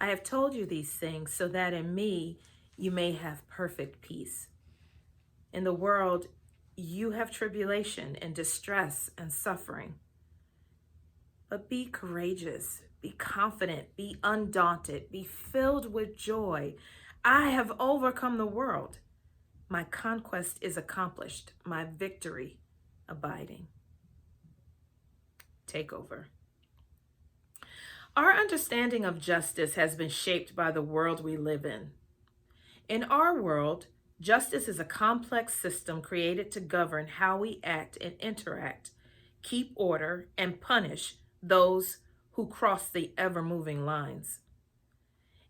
I have told you these things so that in me you may have perfect peace. In the world, you have tribulation and distress and suffering. But be courageous, be confident, be undaunted, be filled with joy. I have overcome the world. My conquest is accomplished, my victory abiding. Takeover. Our understanding of justice has been shaped by the world we live in. In our world, justice is a complex system created to govern how we act and interact, keep order, and punish those who cross the ever-moving lines.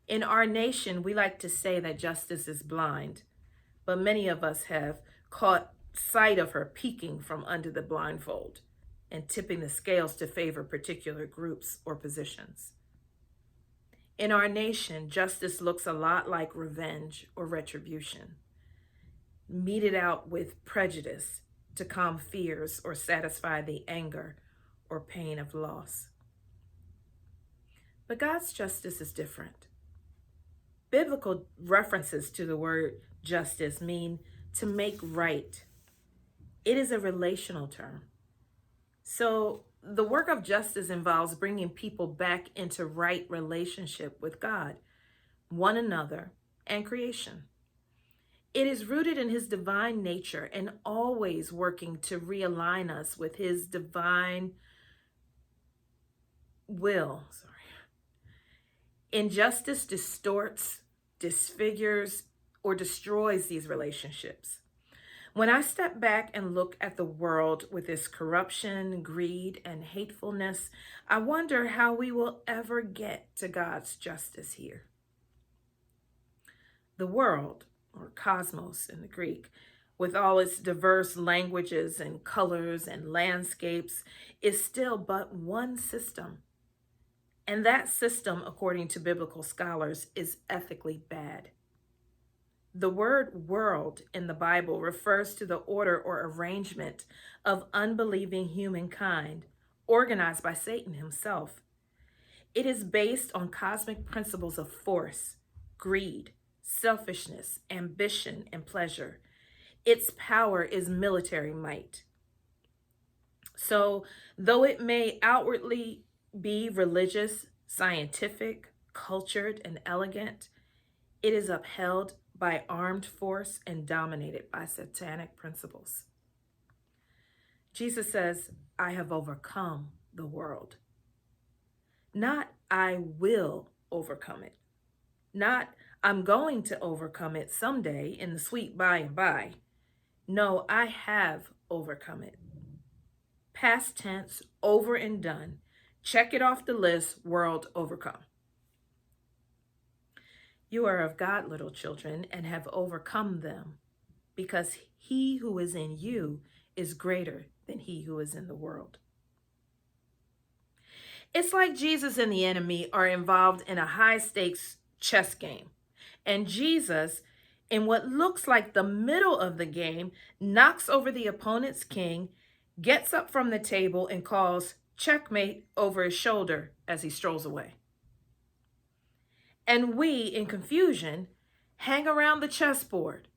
In our nation, we like to say that justice is blind, but many of us have caught sight of her peeking from under the blindfold and tipping the scales to favor particular groups or positions. In our nation, justice looks a lot like revenge or retribution, meted out with prejudice to calm fears or satisfy the anger or pain of loss. But God's justice is different. Biblical references to the word justice mean to make right. It is a relational term. So the work of justice involves bringing people back into right relationship with God, one another, and creation. It is rooted in his divine nature and always working to realign us with his divine will. Injustice distorts, disfigures, or destroys these relationships. When I step back and look at the world with its corruption, greed, and hatefulness, I wonder how we will ever get to God's justice here. The world, or cosmos in the Greek, with all its diverse languages and colors and landscapes, is still but one system. And that system, according to biblical scholars, is ethically bad. The word world in the Bible refers to the order or arrangement of unbelieving humankind organized by Satan himself. It is based on cosmic principles of force, greed, selfishness, ambition, and pleasure. Its power is military might. So, though it may outwardly be religious, scientific, cultured, and elegant, it is upheld by armed force and dominated by satanic principles. Jesus says, I have overcome the world. Not I will overcome it. Not I'm going to overcome it someday in the sweet by and by. No, I have overcome it. Past tense, over and done. Check it off the list, world overcome. You are of God, little children, and have overcome them, because he who is in you is greater than he who is in the world. It's like Jesus and the enemy are involved in a high-stakes chess game, and Jesus, in what looks like the middle of the game, knocks over the opponent's king, gets up from the table, and calls checkmate over his shoulder as he strolls away. And we, in confusion, hang around the chessboard.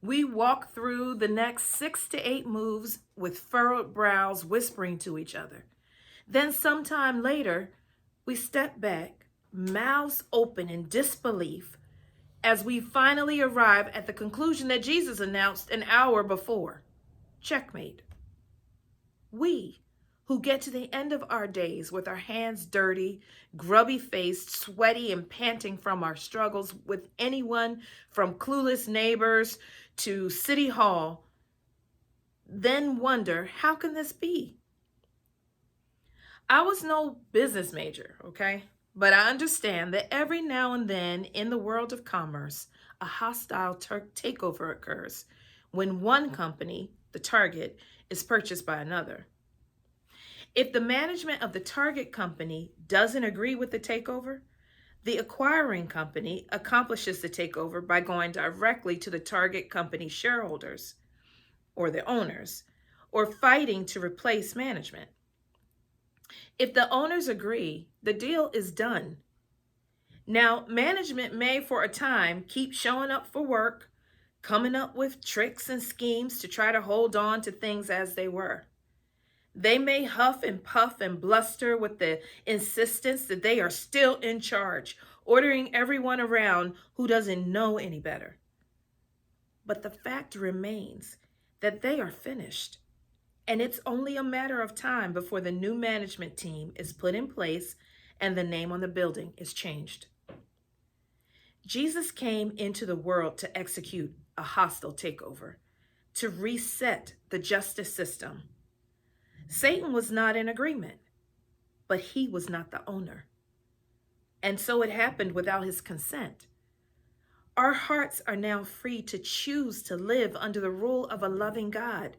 We walk through the next 6 to 8 moves with furrowed brows, whispering to each other. Then sometime later, we step back, mouths open in disbelief, as we finally arrive at the conclusion that Jesus announced an hour before. Checkmate. We, who get to the end of our days with our hands dirty, grubby-faced, sweaty, and panting from our struggles with anyone from clueless neighbors to City Hall, then wonder, how can this be? I was no business major, okay? But I understand that every now and then in the world of commerce, a hostile takeover occurs when one company, the target, is purchased by another. If the management of the target company doesn't agree with the takeover, the acquiring company accomplishes the takeover by going directly to the target company shareholders or the owners, or fighting to replace management. If the owners agree, the deal is done. Now, management may, for a time, keep showing up for work, coming up with tricks and schemes to try to hold on to things as they were. They may huff and puff and bluster with the insistence that they are still in charge, ordering everyone around who doesn't know any better. But the fact remains that they are finished, and it's only a matter of time before the new management team is put in place and the name on the building is changed. Jesus came into the world to execute a hostile takeover, to reset the justice system. Satan was not in agreement, but he was not the owner. And so it happened without his consent. Our hearts are now free to choose to live under the rule of a loving God.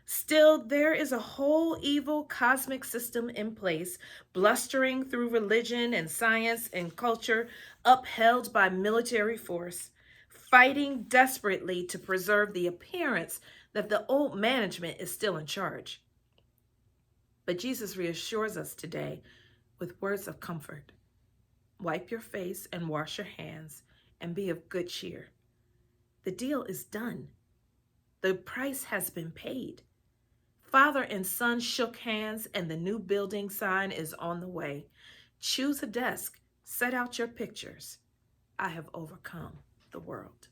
Still, there is a whole evil cosmic system in place, blustering through religion and science and culture, upheld by military force, fighting desperately to preserve the appearance that the old management is still in charge. But Jesus reassures us today with words of comfort. Wipe your face and wash your hands and be of good cheer. The deal is done. The price has been paid. Father and son shook hands, and the new building sign is on the way. Choose a desk, set out your pictures. I have overcome the world.